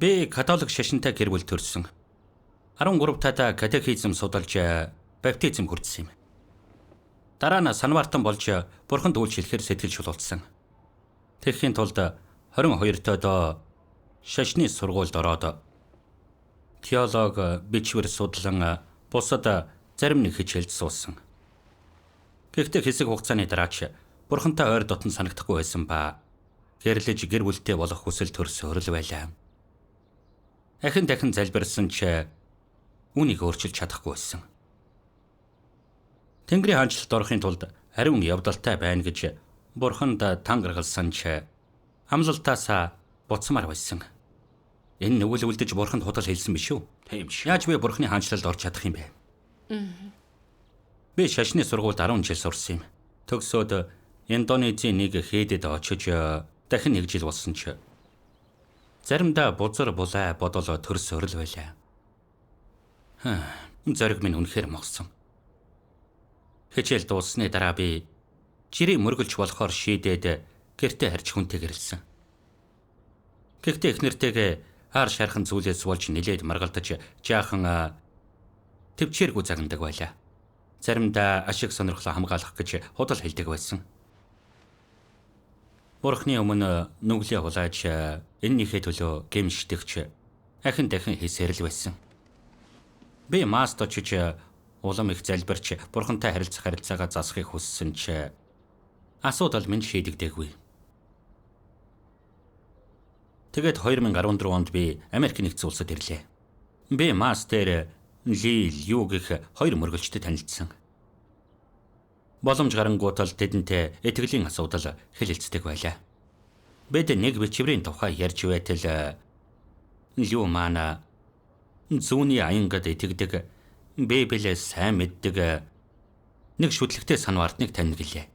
Би католик шашинтай гэр бүл төрсөн. 13 тата катехизм судалж баптизм хүртсэн юм. Дараа нь санваартан болж бурханд үйлчлэхээр сэтгэл шулуулсан. Тэгэхийн тулд 22 тоо шашны сургуульд ороод теолог бичвэр судлан бусад зарим нэг хичээлд суусан. Гэхдээ хэсэг хугацааны дараач бурхантай ойр дотн санагдахгүй байсан ба гэрлэж гэр бүлтэй болох хүсэл төрс өрөл байлаа. Дахин залбирсан ч үнийг өөрчилж чадахгүй байсан. Тэнгэрийн хаанчлалд орохын тулд ариун явдалтай байна гэж бурханд тан гаргалсан ч амлалтаасаа буцмаар байсан. Энэ нүгэл үлдэж бурханд худал хэлсэн биш үү? Тийм шүү. Яаж би бурханы хаанчлалд орж чадах юм бэ? Би шашны сургуульд 10 жил сурсан юм. Төгсөөд Индонезийн нэг хээдэд очиж дахин 1 жил болсон ч заримдаа бузар булаа бодол төрс өрөл байлаа. Зориг минь үнэхээр мохсон. Хичээл дууссаны дараа би жирийн мөргөлж болохоор шийдээд гэртээ харж хүнтэй гэрэлсэн. Гэхдээ их нэртэйгээ хаар шархан зүйлээс болж нилээд маргалдаж жаахан төвчээргүй загнадаг байлаа. Заримдаа ашиг сонирхлоо хамгаалах гэж худал хэлдэг байсан. Бурхны өмнө нүглээ хулааж эннийхээ төлөө гэмшдэгч дахин хийсээр л байсан. Би маст очиж улам их залбирч бурхантай харилцах харилцаагаа засахыг хүссэн ч асуудал минь шийдэгдээгүй. Тэгээд 2014 онд би Америк нэгдсэн улсад ирлээ. Би мастер Ли Лю гэх 2 мөргөлчдөд танилцсан. Боломж гарангуутал тэдэнтэй итгэлийн асуудал хэлэлцдэг байлаа. Бид нэг бичвэрийн тухай ярьж байтал Лю маань зүүнний аянгад итгэдэг, Библиэс сайн мэддэг нэг шүтлэгтэй санваартныг таньна гэлээ.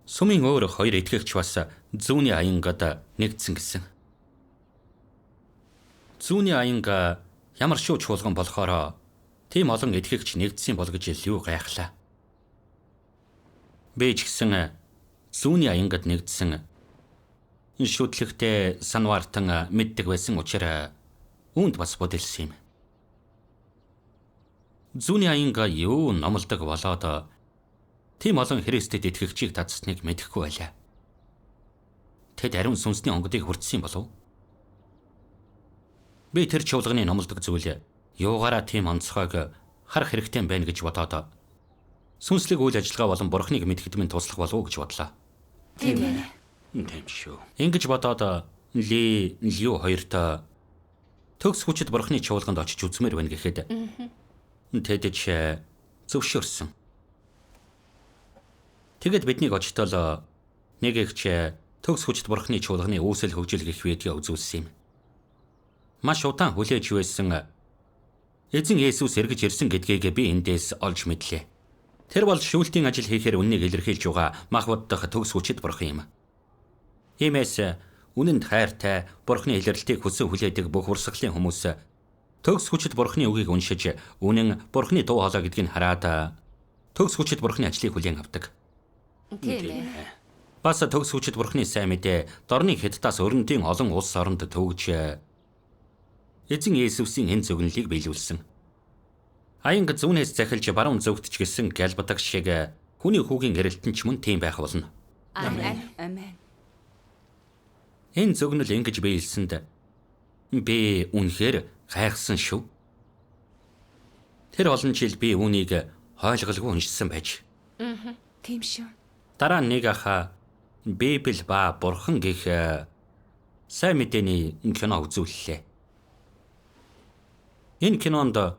Сумын өөр 2 итгэгч бас зүүнний аянгад нэгдсэн гэсэн. Зүүнний аянга ямар шууд чуулган болохоор тийм олон итгэгч нэгдсэн бол гэж Лю гайхлаа. Би ч гэсэн зүүнний аянгад нэгдсэн шүтлэгтэй санваартан мэддэг байсан учраас үүнд бас бодилсан юм. Зүүнний аянга юу номлодог болоод тийм олон Христэд итгэгчийг татсныг мэдэхгүй байлаа. Тэд ариун сүнсний онгодыг хүртсэн болов? Би тэр чуулганы номлодог зүйл юугаараа тийм онцгойг харах хэрэгтэй байна гэж бодоод сүнслэг үйл ажиллагаа болон бурхныг мэдхэд минь туслах болов уу гэж бодлоо. Тийм ээ. Тийм шүү. Ингэж бодоод Ли Лю хоёрт төгс хүчит бурхны чуулганд очиж үзмээр байна гэхэд тэд ч зөвшөөрсөн. Тэгэд биднийг очтол нэг ихч төгс хүчит бурхны чуулганы үүсэл хөгжил гэх видео үзүүлсэн юм. Маш удаан хүлээж байсан эзэн Есүс эргэж ирсэн гэдгийг би эндээс олж мэдлээ. Тэр бол шүүлтийн ажил хийхээр үннийг илэрхийлж байгаа мах боддох төгс хүчит бурхан юм. Иймээс үнэнд хайртай бурхны илэрлтийг хүсэн хүлээдэг бүх урсгалын хүмүүс төгс хүчит бурхны үгийг уншиж үнэн бурхны дуу хоолой гэдгийг хараад төгс хүчит бурхны ажлыг хүлээн авдаг. Тийм ээ. Бас төгс хүчит бурхны сайн мэдээ дорны хятадаас өрнөдийн олон улс оронд төвөж эзэн Есүсийн энэ зөвгөнлийг биелүүлсэн. Аянга зүүнээс захилж баруун зөвгт ч гэсэн галбадаг шиг хүний хүүгийн гэрэлтэн ч мөн тийм байх болно. Амен. Энэ зөвгнөл ингэж биелсэнд би үнэхээр гайхсан шүү. Тэр олон жил би үүнийг хойлголгүй уншсан байж. Тийм шүү. Дараа нэг аха Библи ба бурхан гэх сайн мэдээний кино үзүүллээ. Энэ кинонд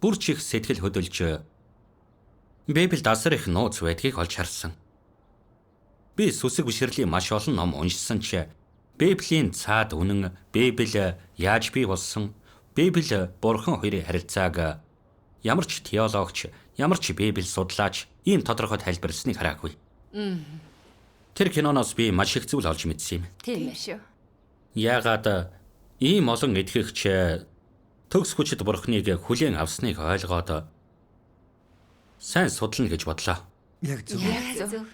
бүр чих сэтгэл хөдөлж Библиэд асар их нууц байдгийг олж харсан. Би сүсэг бишрэлийн маш олон ном уншсан ч Библийн цаад үнэн, Библи яаж бий болсон, Библи бурхан хоёрын харилцааг ямар ч теологч, ямар ч Библи судлаач ийм тодорхой тайлбарласныг хараагүй. Тэр киноноос би маш их зүйл олж мэдсэн юм. Тийм шүү. Яагаад ийм олон итгэгч төгс хүчит бурхныг хүлээн авсныг ойлгоод сайн судлана гэж бодлоо. Яг зөв. Яг зөв.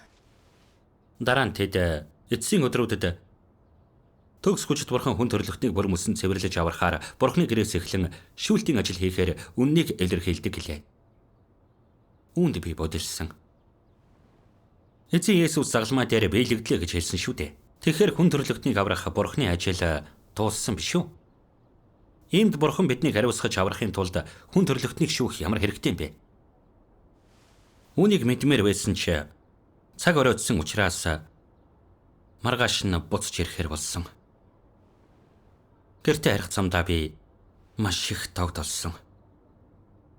Дараа нь тэд эцсийн өдрүүдэд Төгс хүчит бурхан хүн төрлөختнийг бүр мөсөн цэвэрлэж аврахаар бурхны гэрээс эхлэн шүүлтийн ажил хийхээр үннийг илэрхийлдэг гэлээ. Үүнд би бодилсан. Эцэг Есүс загалмай дээр биелэгдлээ гэж хэлсэн шүү дээ. Тэгэхээр хүн төрлөختнийг аврах бурхны ажил дууссан биш үү? Иймд бурхан биднийг хариуцгаж аврахын тулд хүн төрлөختнийг шүүх ямар хэрэгтэй юм бэ? Үүнийг мэдмээр байсан ч цаг оройтсон учраас маргааш нь буцаж ирэхээр болсон. Гэртээ харих замдаа би маш их тогтолсон.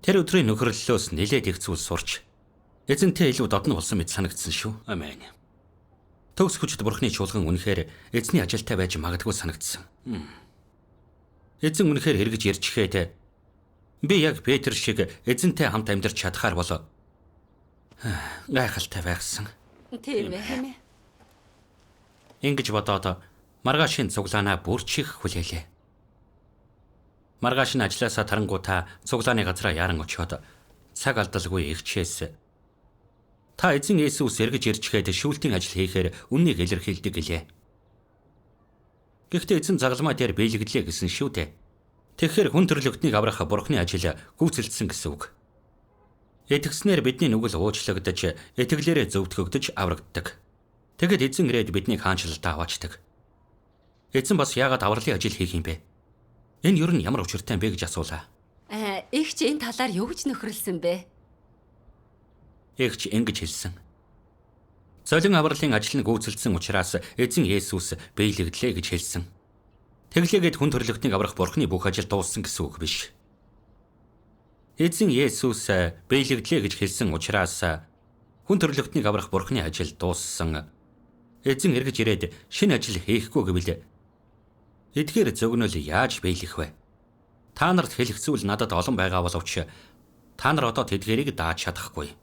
Тэр өдрийн нөхөрлөлөөс нэлээд их зүйл сурч эзэнтэй илүү додно болсон мэт санагдсан шүү. Амен. Төгс хүчит бурхны чуулган үнэхээр эзний ажилтай байж магадгүй санагдсан. Эзэн үнэхээр эргэж ирчихэд би яг Петр шиг эзэнтэй хамт амьдарч чадхаар бол гайхалтай байсан. Тийм ээ. Ингэж бодоод маргаашийн цуглаанаа бүрчих хүлээлээ. Маргааш нь ажилласаа тарангуудаа цуглааны газараа яран очиод цаг алдалгүй ихчээс та эзэн Есүс эргэж ирчихэд шүүлтийн ажил хийхээр үннийг илэрхийлдэг гэлээ. Гэхдээ эзэн загалмай дээр биелэгдлээ гэсэн шүү дээ. Тэгэхээр хүн төрлөختнийг аврах бурхны ажил гүйцэлдсэн гэсэн үг. Итгэснээр бидний нүгэл уучлагдаж, итгэлээрээ зөвтгөгдөж аврагддаг. Тэгэд эзэн ирээд биднийг хаанчлалтаа аваачдаг. Эзэн бас яагаад авралын ажил хийх юм бэ? Энэ юу нь ямар учиртай юм бэ гэж асуулаа. Игч энэ талаар юу гэж нөхрөлсөн бэ? Игч ингэж хэлсэн. Золин авралын ажил нь гүйцэлдсэн учраас эзэн Есүс биелэгдлээ гэж хэлсэн. Тэглээгээд хүн төрлөختнийг аврах бурхны бүх ажил дууссан гэсэн үг биш. Эзэн Есүс биелэгдлээ гэж хэлсэн учраас хүн төрлөختнийг аврах бурхны ажил дууссан. Эзэн эргэж ирээд шинэ ажил хийхгүй гэвэл эдгээр зөгнөл яаж биелэх вэ? Та нарт хэлэх зүйл надад олон байгаа боловч та нар одоо тэдгэрийг дааж чадахгүй.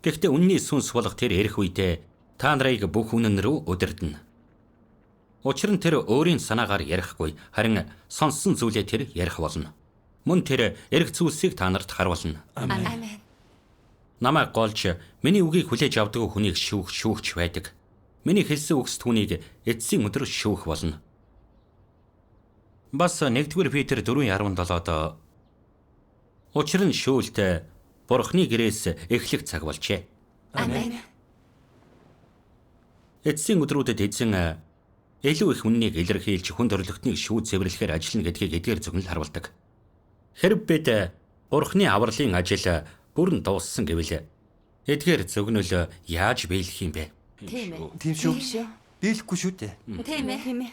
Гэхдээ үнний сүнс болох тэр ирэх үедээ та нарыг бүх үнэн рүү удирдна. Учир нь тэр өөрийн санаагаар ярихгүй, харин сонссон зүйлээ тэр ярих болно. Мөн тэр эрх зүйлсийг та нарт харуулна. Амен. Намайг голж миний үгийг хүлээж авдаг хүнийг шүүгч байдаг. Миний хэлсэн үгс түүнийг эцсийн өдөр шүүх болно. Бас 1-р Петр 4:17-д учир нь шүүлт бурхны гэрээс эхлэх цаг болжээ. Амен. Эцсийн өдрүүдэд эзэн илүү их үннийг илэрхийлж хүн төрлөختнийг шүүд цэвэрлэхээр ажиллана гэдгийг эдгээр зөвнөл харуулдаг. Хэрв бид бурхны авралын ажил бүрэн дууссан гэвэл эдгээр зөвнөл яаж биелэх юм бэ? Тийм ээ. Тийм шүү. Биелэхгүй шүү дээ. Тийм ээ.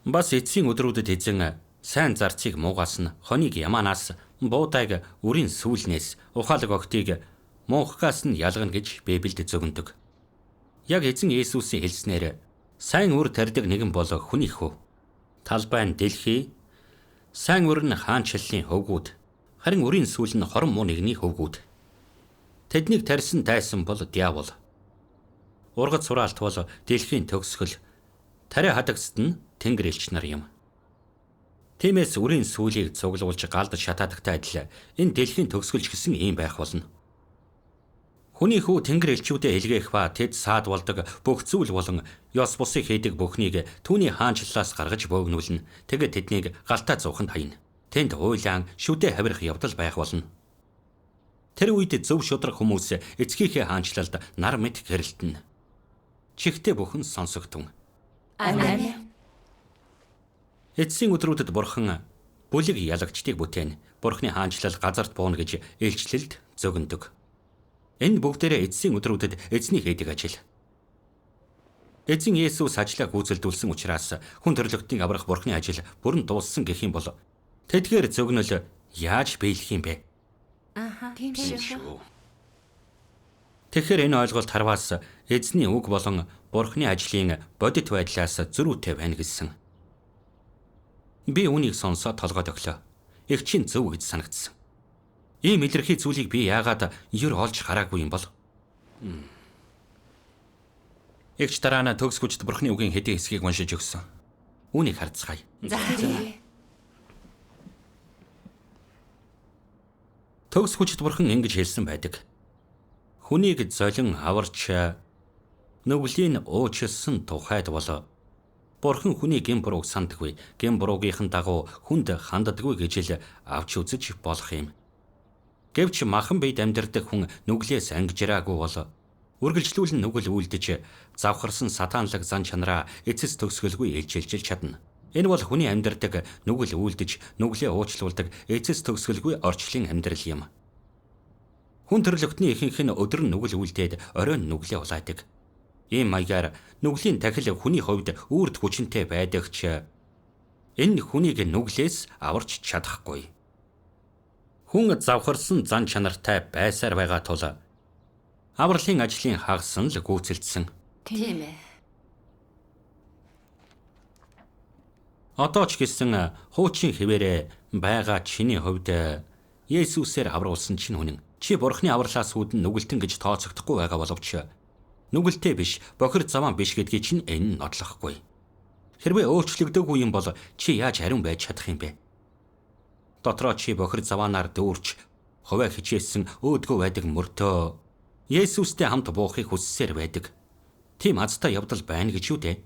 Бас эцсийн өдрүүдэд эзэн сайн зарцыг муугаас нь хоныг ямаанаас буудайг үрийн сүүлнээс ухаалаг огтыг муухгаас нь ялгана гэж Библиэд зөвгөндөг. Яг эзэн Есүсийн хэлснээр сайн үр тарьдаг нэгэн бол хүний хүү. Талбай нь дэлхий, сайн үр нь хаанчлалын хөвгүүд, харин үрийн сүүл нь хорон муу нэгний хөвгүүд. Тэднийг тарьсан дайсан бол диавол. Ургац сураалт бол дэлхийн төгсгөл, тариа хадагсд нь Тэнгэр элч нар юм. Тиймээс үрийн сүүлийг цуглуулж галдаж шатаадагтай адил энэ дэлхийн төгсгөлч гэсэн ийм байх болно. Хүний хүү Тэнгэр элчүүдэд илгээх ба тэд саад болдог бүх зүйл болон ёс бусыг хийдэг бүхнийг түүний хаанчлалаас гаргаж бөөгнүүлнэ. Тэгээд тэднийг галтаа зууханд хаяна. Тэнд уйлаан шүдэ хавирах явдал байх болно. Тэр үед зөв шудраг хүмүүс эцгийнхээ хаанчлалд нар мэд гэрэлтэнэ. Чихтэй бүхэн сонсогдсон. Амен. Эцсийн өдрүүдэд бурхан бүлэг ялагчдыг бүтээн бурхны хаанчлал газарт бууна гэж илчлэлд зөгөндөг. Энэ бүгдээрээ эцсийн өдрүүдэд эзний хийдэг ажил. Эзэн Есүс ажлаа гүйцэлдүүлсэн учраас хүн төрлөختнийг аврах бурхны ажил бүрэн дууссан гэх юм бол тэдгээр зөгнөл яаж биелэх юм бэ? Тийм шүү. Тэгэхээр энэ ойлголт харваас эзний үг болон бурхны ажлын бодит байдлаас зөрүүтэй байна гэсэн. Би үүнийг сонсоод толгойд өглөө. Их чинь зөв гэж санагдсан. Ийм илэрхий зүйлийг би яагаад ер олж хараагүй юм бол? Игч дараа нь төгс хүчит бурхны үгийн хэдийн хэсгийг уншиж өгсөн. Үүнийг харцгаая. За. Төгс хүчит бурхан ингэж хэлсэн байдаг. Хүнийг золин аварч нүглийн уучлсан тухайд бол Бурхан хүний гэм бурууг сандаггүй, гэм буруугийнхэн дагуу хүнд ханддаггүй гэж л авч үзэж болох юм. Гэвч махан биед амьдардаг хүн нүглээс ангижраагүй бол үргэлжлүүлэн нүгэл үлдэж завхарсан сатаанлаг зан чанараа эцэс төгсгөлгүй ээлжилж чадна. Энэ бол хүний амьдардаг нүгэл үлдэж нүглээ уучлуулдаг эцэс төгсгөлгүй орчлын амьдрал юм. Хүн төрлөختний ихэнх нь өдөр нь нүгэл үлдээд оройн нүглээ улаадаг. Ийм маягаар нүглийн тахил хүний хувьд үрд хүчинтэй байдаг ч энэ хүнийг нүглээс аварч чадахгүй. Хүн завхарсан зан чанартай байсаар байгаа тул авралын ажлын хагас нь л гүйцэлдсэн. Тийм ээ. Одоо ч гэсэн хуучин хэвээрээ байгаа чиний хувьд Есүсээр авруулсан чинь үнэн. Чи Бурхны авралаас үүдэн нүгэлтэн гэж тооцогдохгүй байгаа боловч нүгэлтэй биш, бохир заваан биш гэдгийг чинь энэ нотлохгүй. Хэрвээ өөрчлөгдөөгүй юм бол чи яаж ариун байж чадах юм бэ? Дотроо чи бохир заваанаар дүүрч хувиа хичээсэн өөдгөө байдаг мөртөө Есүстэй хамт буухыг хүссээр байдаг. Тийм азтай явдал байна гэж юу дээ?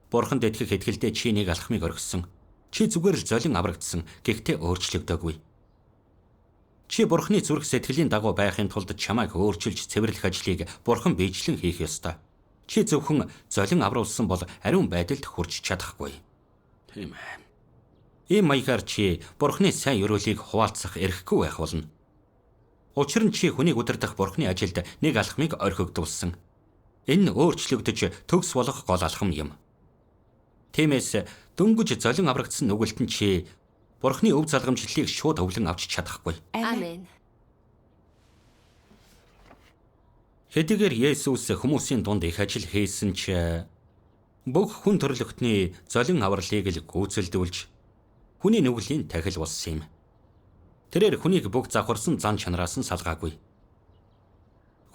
Бурханд итгэх итгэлдээ чи нэг алхмыг орхисон. Чи зүгээр л золин аврагдсан, гэхдээ өөрчлөгдөөгүй. Чи Бурхны зүрх сэтгэлийн дагуу байхын тулд чамайг өөрчилж цэвэрлэх ажлыг Бурхан биечлэн хийх ёстой. Чи зөвхөн золин авруулсан бол ариун байдалд хүрч чадахгүй. Тийм ээ. Ийм маягаар чи Бурхны сайн ёроолыг хуваалцах эрхгүй байх болно. Учир нь чи хүнийг удирдах Бурхны ажилд нэг алхмыг орхигдуулсан. Энэ өөрчлөгдөж төгс болох гол алхам юм. Тиймээс дөнгөж золин аврагдсан нүгэлтэн чи Бурхны өв залгамжлалыг шууд өвлөн авч чадахгүй. Амен. Хэдийгээр Есүс хүмүүсийн дунд их ажил хийсэн ч бүх хүн төрлөختний золин авралыг л гүйцэлдүүлж хүний нүглийн тахил болсон юм. Тэрээр хүнийг бүх завхарсан зан чанараас нь салгаагүй.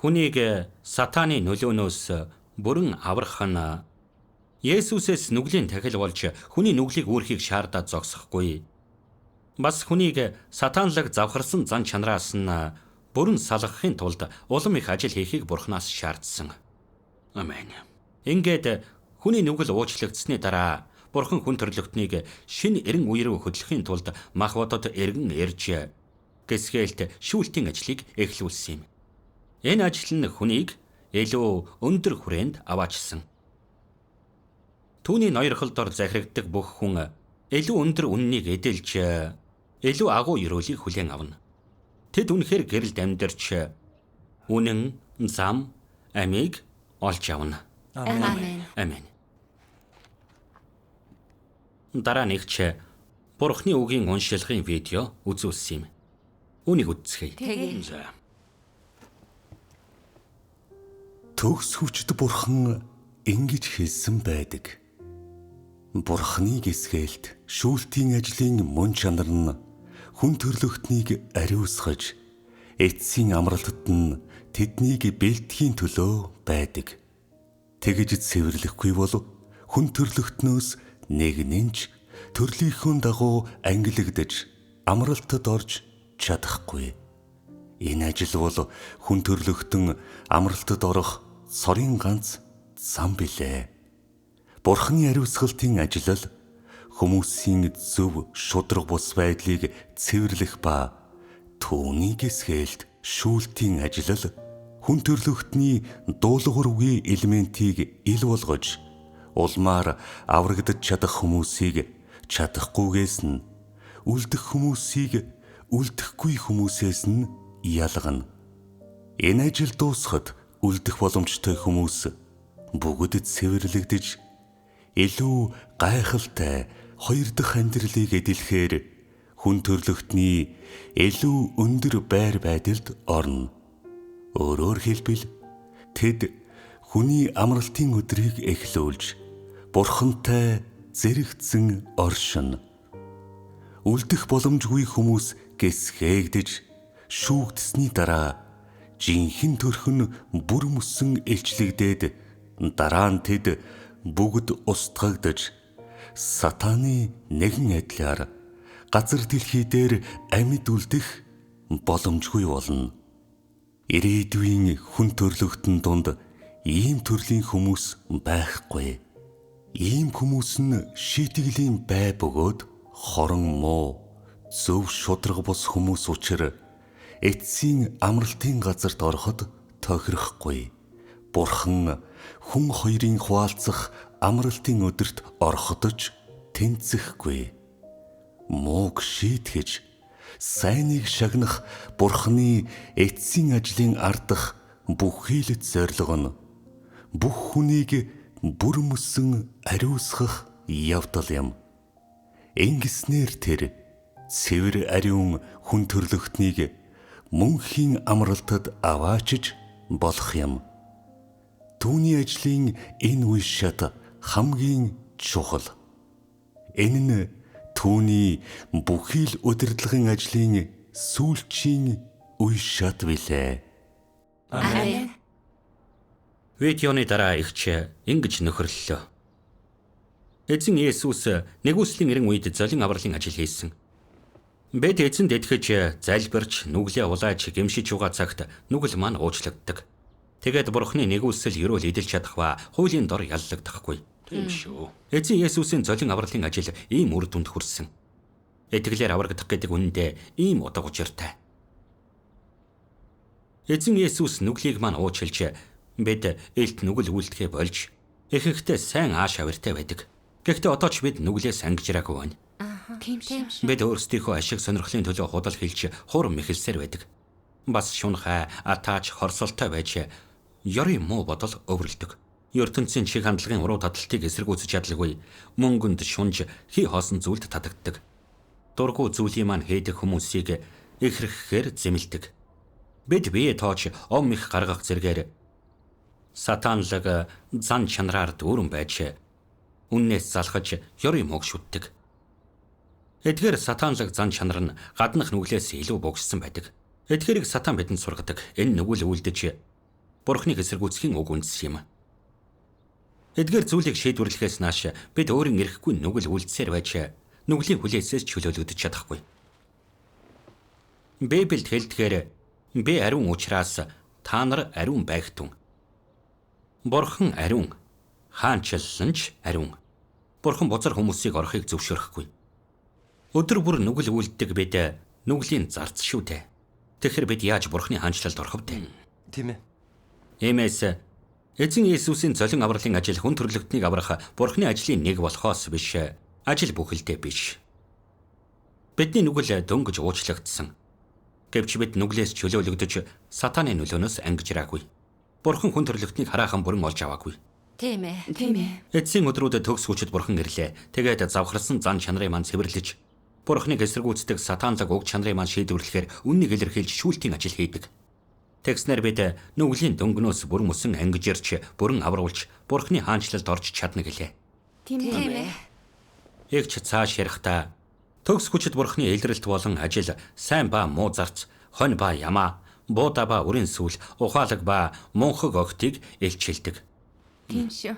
Хүнийг сатааны нөлөөнөөс бүрэн аврах нь Есүсээс нүглийн тахил болж хүний нүглийг үүрхийг шаардаад зогсохгүй. Бас хүнийг сатаанлаг завхарсан зан чанараас нь бүрэн салгахын тулд улам их ажил хийхийг Бурханаас шаардсан. Амен. Ингээд хүний нүгэл уучлагдсны дараа Бурхан хүн төрлөختнийг шинэ эрен үе рүү хөдлөхийн тулд Махбодод эргэн ирж Гэсхээлд шүүлтийн ажлыг эхлүүлсэн юм. Энэ ажил нь хүнийг илүү өндөр хүрээнд аваачсан. Түүний ноёрхол дор захирагддаг бүх хүн илүү өндөр үннийг эдэлж илүү агуу ёроолыг хүлээн авна. Тэд үнэхээр гэрэлд амьдарч үнэн, зам, амийг олж авна. Амен. Амен. Дараа нэгч Бурхны үгийн уншилгын видео үзүүлсэн юм. Үнийг үзье. Тэгээ. Төгс хүчит Бурхан ингэж хэлсэн байдаг. Бурхны гисгэлд шүүлтийн ажлын мөн чанар нь хүн төрлөختнийг ариусгаж, эцсийн амралтад нь тэднийг бэлтгэхийн төлөө байдаг. Тэгж цэвэрлэхгүй бол хүн төрлөختнөөс нэг нэнч төрлийнхөө дагуу ангилагдаж амралтад орж чадахгүй. Энэ ажил бол хүн төрлөختөн амралтад орох сорын ганц зам билээ. Бурхны ариусгалтын ажил хүмүүсийн зөв шудраг бус байдлыг цэвэрлэх ба түүний гисгэлд шүүлтийн ажил хүн төрлөختний дуулуургүй элементийг ил болгож улмаар аврагдаж чадах хүмүүсийг чадахгүйгээс нь үлдэх хүмүүсийг үлдэхгүй хүмүүсээс нь ялгана. Энэ ажил дуусахад үлдэх боломжтой хүмүүс бүгд цэвэрлэгдэж илүү гайхалтай хоёр дахь амьдралыг эдэлэхээр хүн төрлөختний илүү өндөр байр байдалд орно. Өөрөөр хэлбэл тэд хүний амралтын өдрийг эхлүүлж Бурхантай зэрэгцэн оршино. Үлдэх боломжгүй хүмүүс гэсгээгдэж шүүгдсэний дараа жинхэнэ төрхөн бүр мөсөн илчлэгдээд дараа нь тэд бүгд устгагдаж сатааны нэгэн адилаар газар дэлхий дээр амьд үлдэх боломжгүй болно. Ирээдүйн хүн төрлөختөн дунд ийм төрлийн хүмүүс байхгүй. Ийм хүмүүс нь шийтгэлийн бай бөгөөд хорон муу, зөв шудраг бус хүмүүс учраа эцсийн амралтын газарт ороход тохирохгүй. Бурхан хүн хоёрын хуваалцах амралтын өдөрт ороходож тэнцэхгүй. Мууг шийтгэж сайныг шагнах Бурханы эцсийн ажлын ардах бүхийлд зорилго нь бүх хүнийг бүр мөсөн ариусгах явдал юм. Ингэснээр тэр цэвэр ариун хүн төрлөختнийг мөнхийн амралтад аваачиж болох юм. Түүний ажлын энэ үе шат хамгийн чухал. Энэ нь түүний бүхий л удирдлагын ажлын сүүлчийн үе шат билээ. Амен. Видеоны дараа ихч ингэж нөхөрлөлөө. Эзэн Есүс нэгүслийн эрен үед золин авралын ажил хийсэн. Бид эзэнд итгэж залбирч нүглээ улааж гэмшиж байгаа цагт нүгэл маань уучлагддаг. Тэгээд Бурхны нэгүсэл ерөөл идэлж чадах ба хуулийн дор яллагдахгүй. Тийм шүү. Эзэн Есүсийн золин авралын ажил ийм үр дүнд хүрсэн. Итгэлээр аврагдах гэдэг үнэндээ ийм утга учиртай. Эзэн Есүс нүглийг маань уучлж бид элт нүгэл үлдэхэ болж ихэнхдээ сайн ааш авиртай байдаг. Гэхдээ одоо ч бид нүглээс ангижраагүй байна. Тийм шүү. Бид өөрсдийнхөө ашиг сонирхлын төлөө худал хэлж хурам мэхэлсээр байдаг. Бас шунхай, атаач, хорсолтой байж ёрын муу бодол өвөрлөдөг. ертөнцийн чих хандлагын уруу таталтыг эсэргүүцэж чадлагүй мөнгөнд шунж хий хоосон зүйлд татагддаг. Дургу зүйлийн маань хийдэг хүмүүсийг ихрэхээр зэмэлдэг. Бид бие тоож ом их гаргах зэргээр сатанлаг зан чанараар дүүрэн байж үннээс залхаж ёрын мог шүтдэг. Эдгээр сатанлаг зан чанар нь гаднах нүглээс илүү богссон байдаг. Эдгээрийг сатан бидэнд сургадаг. Энэ нүгэл үлдэж Бурхныг эсэргүүцхийн уг үндэс юм. Эдгээр зүйлийг шийдвэрлэхээс нааш бид өөрийн эрэхгүй нүгэл үлдсээр байж нүглийн хүлээсээс чөлөөлөгдөж чадахгүй. Библиэд хэлдгээр би ариун учраас та нар ариун байгтун. Бурхан ариун, хаанчлан ч ариун. Бурхан бузар хүмүүсийг орохыг зөвшөөрөхгүй. Өдөр бүр нүгэл үлддэг бид нүглийн зарц шүү дээ. Тэгэхээр бид яаж Бурханы хаанчлалд орох вэ? Тийм ээ. Иймээс эзэн Есүсийн золин авралын ажил хүн төрлөختнийг аврах Бурханы ажлын нэг болохоос биш, ажил бүхэлдээ биш. Бидний нүгэл дөнгөж уучлагдсан. Гэвч бид нүглээс чөлөөлөгдөж сатаны нөлөөнөөс ангижраагүй. Бурхан хүн төрлөختнийг хараахан бүрэн олж аваагүй. Тийм ээ. Эцсийн өдрүүдэд төгс хүчит Бурхан ирлээ. Тэгээд завхарсан зан чанарын маань цэвэрлэж Бурханыг эсэргүүцдэг сатанлаг уг чанарын маань шийдвэрлэхээр үннийг илэрхийлж шүүлтийн ажил хийдэг. Тэгснээр бид нүглийн дөнгнөөс бүрэн мөсөн ангижирч бүрэн авруулж Бурханы хаанчлалд орж чадна гэлээ. Тийм ээ. Эгч цааш ярихдаа төгс хүчит Бурханы илрэлт болон ажил сайн ба муу зарц, хонь ба ямаа, бууда ба үрийн сүүл, ухаалаг ба мунхаг огтыг илчилдэг. Тийм шүү.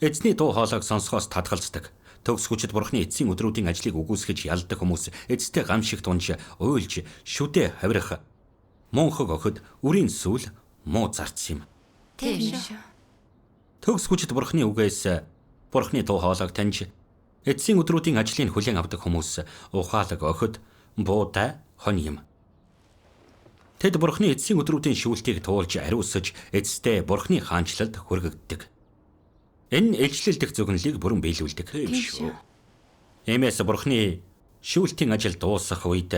Эзний дуу хоолойг сонсохоос татгалздаг. Төгс хүчит Бурханы эцсийн өдрүүдийн ажлыг үгүйсгэж ялдаг хүмүүс эцтэй гамшигт унж, уйлж, шүдэ хавирах, мунхаг охид, үрийн сүүл, муу зарц юм. Тийм шүү. Төгс хүчит Бурханы үгээс Бурханы дуу хоолойг таньж эцсийн өдрүүдийн ажлыг хүлээн авдаг хүмүүс ухаалаг охид, буудай, хонь юм. Тэд Бурханы эцсийн өдрүүдийн шүүлтийг туулж ариусж эцэстээ Бурханы хаанчлалд хүргэгддэг. Энэ илчлэл дэх зөвгөнлийг бүрэн биелүүлдэг. Тийм шүү. Иймээс Бурханы шүүлтийн ажил дуусах үед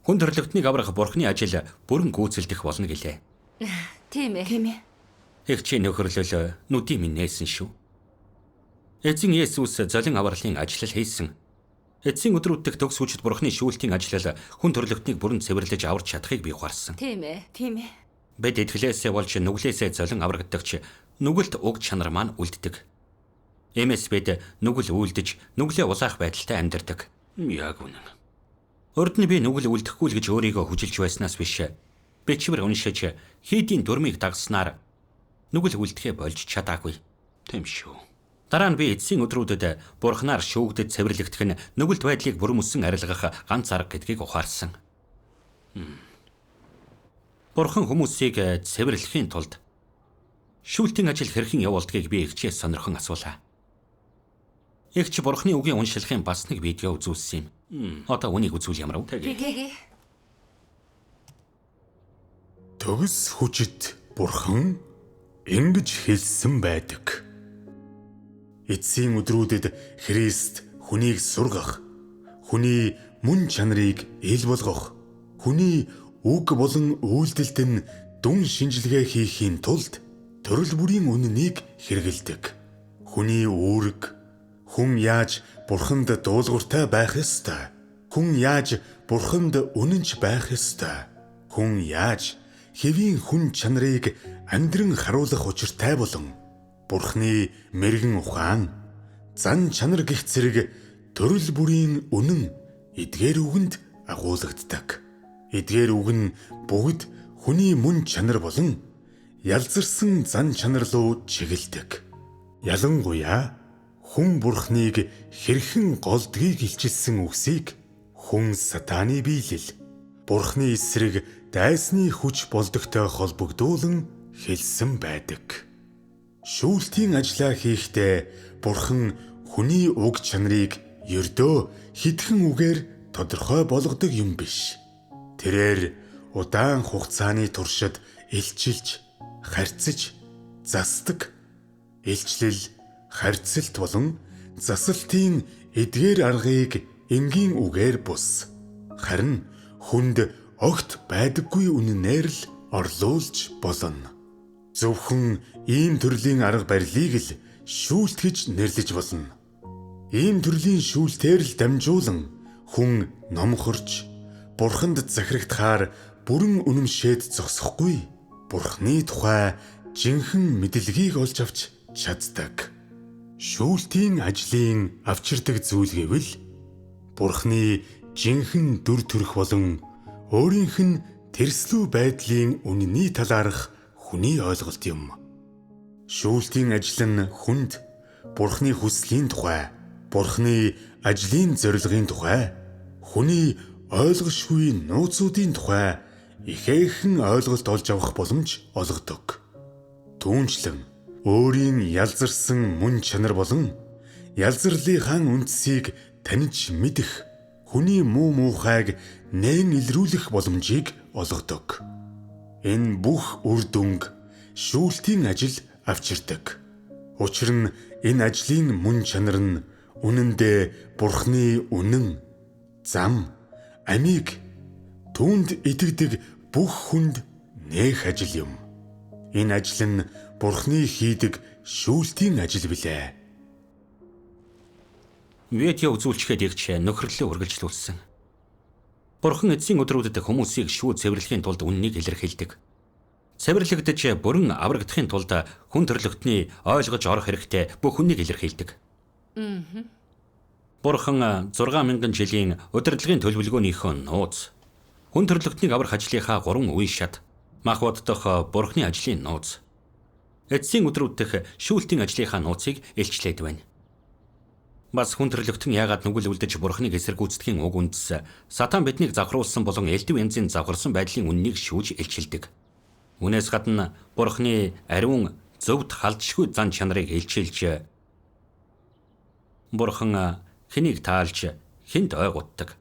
хүн төрлөختнийг аврах Бурханы ажил бүрэн гүйцэлдэх болно гэлээ. Тийм ээ. Эгчийн нөхөрлөл нүдийн минь нээсэн шүү. Эзэн Есүс золин авралын ажил хийсэн. Эцсийн өдрүүд төгс хүчит Бурханы шүүлтийн ажил хүн төрлөختнийг бүрэн цэвэрлэж аварч чадахыг би ухаарсан. Тийм ээ. Бид итгэлээсээ болж нүглээсээ золин аврагдагч нүгэлт уг чанар маань үлддэг. Иймээс бид нүгэл үлдэж нүглээ улаах байдалтай амьдардаг. Яг үнэн. Урд нь би нүгэл үлдэхгүй л гэж өөрийгөө хүжилж байснаас биш. Бичвэр уншиж хийдийн дүрмийг дагснаар нүгэл үлдэхээ болж чадаагүй. Тийм шүү. Дараа нь би эцсийн өдрүүдэд Бурханаар шүүгдэд цэвэрлэгдэх нь нүгэлт байдлыг бүрэн мөсөн арилгах ганц арга гэдгийг ухаарсан. Бурхан хүмүүсийг цэвэрлэхийн тулд шүүлтийн ажил хэрхэн явуулдгийг би эгчээс сонирхон асуулаа. Эгч Бурхны үгийн уншилгын бас нэг видео үзүүлсэн юм. Одоо үнийг үзүүл ямар вэ? Тэгээ. Төгс хүчит Бурхан ингэж хэлсэн байдаг. Эцсийн өдрүүдэд Христ хүнийг сургах, хүний мөн чанарыг ил болгох, хүний үг болон үйлдэлд нь дүн шинжилгээ хийхийн тулд төрөл бүрийн үннийг хэрэгэлдэг. Хүний үүрэг, хүн яаж Бурханд дуулууртай байх ёстой? Хүн яаж Бурханд үнэнч байх ёстой? Хүн яаж хэвийн хүн чанарыг амьдран харуулах учиртай болон Бурхны мэрэгэн ухаан, зан чанар гэх зэрэг төрөл бүрийн үнэн эдгээр үгэнд агуулгаддаг. Эдгээр үг нь бүгд хүний мөн чанар болон ялзарсан зан чанар руу чиглэдэг. Ялангуяа хүн Бурхныг хэрхэн голдгийг илчилсэн үгсийг хүн сатаны биелэл, Бурхны эсрэг дайсны хүч болдогтой холбогдуулан хэлсэн байдаг. Шүүлтийн ажлаа хийхдээ Бурхан хүний уг чанарыг ердөө хитгэн үгээр тодорхой болгодог юм биш. Тэрээр удаан хугацааны туршид илчилж, харьцаж, засдаг. Илчлэл, харьцалт болон засалтын эдгээр аргыг энгийн үгээр бус. Харин хүнд огт байдаггүй үнэнээр л орлуулж болно. Зөвхөн ийм төрлийн арга барилыг л шүүлт гэж нэрлэж болно. Ийм төрлийн шүүлтээр л дамжуулан хүн номхорч, Бурханд захирагдахаар бүрэн үнэмшээд зогсохгүй, Бурхны тухай жинхэнэ мэдлэгийг олж авч чаддаг. Шүүлтийн ажлын авчирдаг зүйл гэвэл Бурхны жинхэнэ дүр төрх болон өөрийнх нь тэрслүү байдлын үнэний талаарх хүний ойлголт юм. Шүүлтийн ажил нь хүнд Бурхны хүслийн тухай, Бурхны ажлын зорилгын тухай, хүний ойлгошгүй нууцуудын тухай ихээхэн ойлголт олж авах боломж олгодог. Түүнчлэн өөрийн ялзарсан мөн чанар болон ялзарлынхаа үндсийг таньж мэдэх, хүний муу муухайг нээн илрүүлэх боломжийг олгодог. Энэ бүх үр дүнг шүүлтийн ажил авчирдаг. Учир нь энэ ажлын мөн чанар нь үнэндээ Бурхны үнэн, зам, амийг түүнд итгэдэг бүх хүнд нээх ажил юм. Энэ ажил нь Бурхны хийдэг шүүлтийн ажил билээ. Видео үзүүлчихэд ягч нөхөрлөлөө үргэлжлүүлсэн. Бурхан эцсийн өдрүүдэд хүмүүсийг шүү цэвэрлэхийн тулд үннийг илэрхийлдэг. Цэвэрлэгдэж бүрэн аврагдахын тулд хүн төрлөختний ойлгож орох хэрэгтэй бүх үннийг илэрхийлдэг. Бурхан 6000 жилийн удирдлагын төлөвлөгөөнийхөө нууц, хүн төрлөختнийг аврах ажлынхаа 3 үе шат, мах боддох Бурханы ажлын нууц, эцсийн өдрүүд дэх шүүлтийн ажлынхаа нууцыг илчлээд байна. Бас хүн төрлөختөн яагаад нүгэл үлдэж Бурханыг эсэргүүцдэхийн уг үндэс Сатан биднийг завхруулсан болон элдв янзын завхарсан байдлын үннийг шүүж илчилдэг. Үнээс гадна Бурханы ариун зөвд халдшгүй зан чанарыг илчилж Бурхан хэнийг таалж, хэнд ойгууддаг,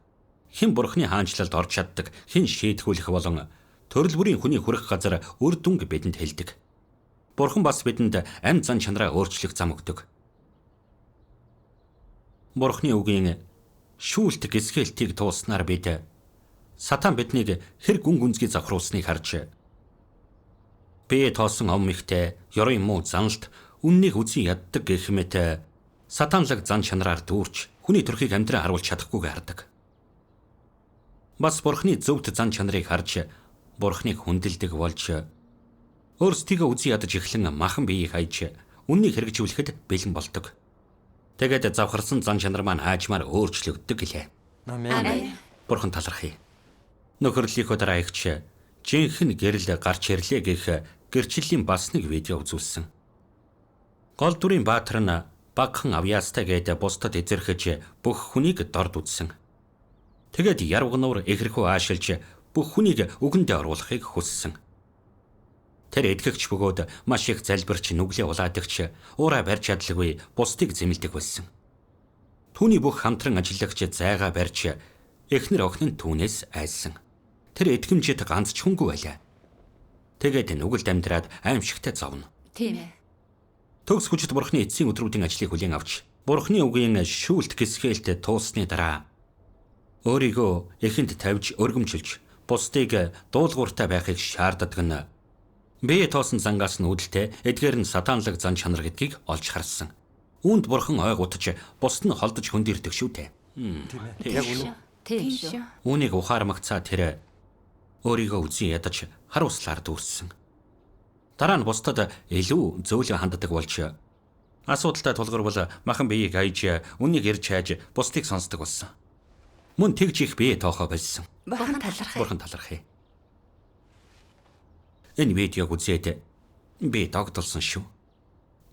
хэн Бурханы хаанчлалд орж чаддаг, хэн шийтгүүлэх болон төрөл бүрийн хүний хүрэх газар үр дүнг бидэнд хэлдэг. Бурхан бас бидэнд амь зан чанараа өөрчлөх зам өгдөг. Бурханы үгийн шүүлт гисгэлтийг тууснаар бид Сатан биднийг хэр гүн гүнзгий завхруулсныг харж бие тоосон ом ихтэй ёрын муу заналт үннийг үзэн яддаг гэх мэт сатанлаг зан чанараар дүүрч хүний төрхийг амьдран харуулж чадахгүйг хардаг. Бас Бурханы зөвхт зан чанарыг харж Бурханыг хүндэлдэг болж өөрсдийгөө үзэн ядаж эхлэн махан биеийг хайж үннийг хэрэгжүүлэхэд бэлэн болдог. Тэгээд завхарсан зан чанар маань хаажмаар өөрчлөгддөг гэлээ. Амен. Бурхан талархъя. Нөхөрлөлийнхөө дараа ихч жинхэнэ гэрэл гарч ирлээ гэх гэрчлэлийн бас нэг видео үзүүлсэн. Гол дүрийн баатар нь багхан авьяастай гээд бусдад эзэрхэж бүх хүнийг дорд үзсэн. Тэгээд ярвгануур эхэрхүү аашилж бүх хүнийг үгэндээ оруулахыг хүссэн. Тэр эдгэгч бөгөөд маш их залбирч нүглээ улаадагч уураа барьж чадлагүй бусдыг зэмэлдэг байсан. Түүний бүх хамтран ажиллагч зайгаа барьж эхнэр охин нь түүнээс айсан. Тэр эдгэмжид ганц ч хүнгүй байлаа. Тэгээд нүгэлд амьдраад аимшигтай зовно. Тийм ээ. Төгс хүчит бурхны эцсийн өдрүүдийн ажлыг хүлээн авч бурхны үгийн шүүлт гисгээлд туусны дараа өөрийгөө эхэнд тавьж өргөмжилж бусдыг дуулууртай байхыг шаарддаг нь бие тоосон зангаас нь үүдэлтэй эдгээр нь сатанлаг зан чанар гэдгийг олж харсан. Үүнд бурхан ойгутж бусд нь холдож хөндөрдөг шүү дээ. Яг үнэ. Тийм шүү. Үүнийг ухаармагцаа тэр өөрийгөө үзэн ядаж харуулслаар дүүрсэн. Дараа нь бусдад илүү зөөлөн ханддаг болж асуудалтай тулгарвал махан биеийг аяж үнийг ирж хайж бусдыг сонсдог болсон. Мөн тэгж их бие тоохоо болсон. Бурхан талархай. Бурхан талархъя. Энэ видеог үзээд би догдолсон шүү.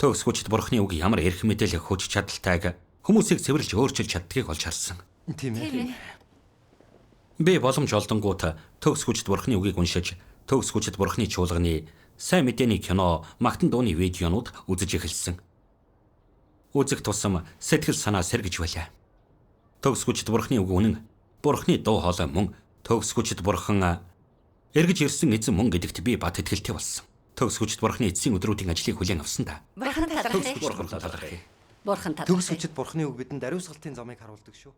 Төгс хүчит бурхны үг ямар эрх мэдэл хүч чадалтайг хүмүүсийг цэвэрлж өөрчилж чаддгийг олж харсан. Тийм ээ. Би боломж олдонгууд төгс хүчит бурхны үгийг уншиж, төгс хүчит бурхны чуулганы сайн мэдээний кино, магтан дууны видеонууд үзэж эхэлсэн. Үзэх тусам сэтгэл санаа сэргэж байлаа. Төгс хүчит бурхны үг үнэн. Бурхны дуу хоолой мөн төгс хүчит бурхан эргэж ирсэн эзэн мөн гэдэгт би бат итгэлтэй болсон. Төгс хүчит бурхны эцсийн өдрүүдийн ажлыг хүлээн авсан да. Бурхан талархай. Бурхан талархъя. Бурхан талархай. Төгс хүчит бурхны үг бидэнд ариусгалтын замыг харуулдаг шүү.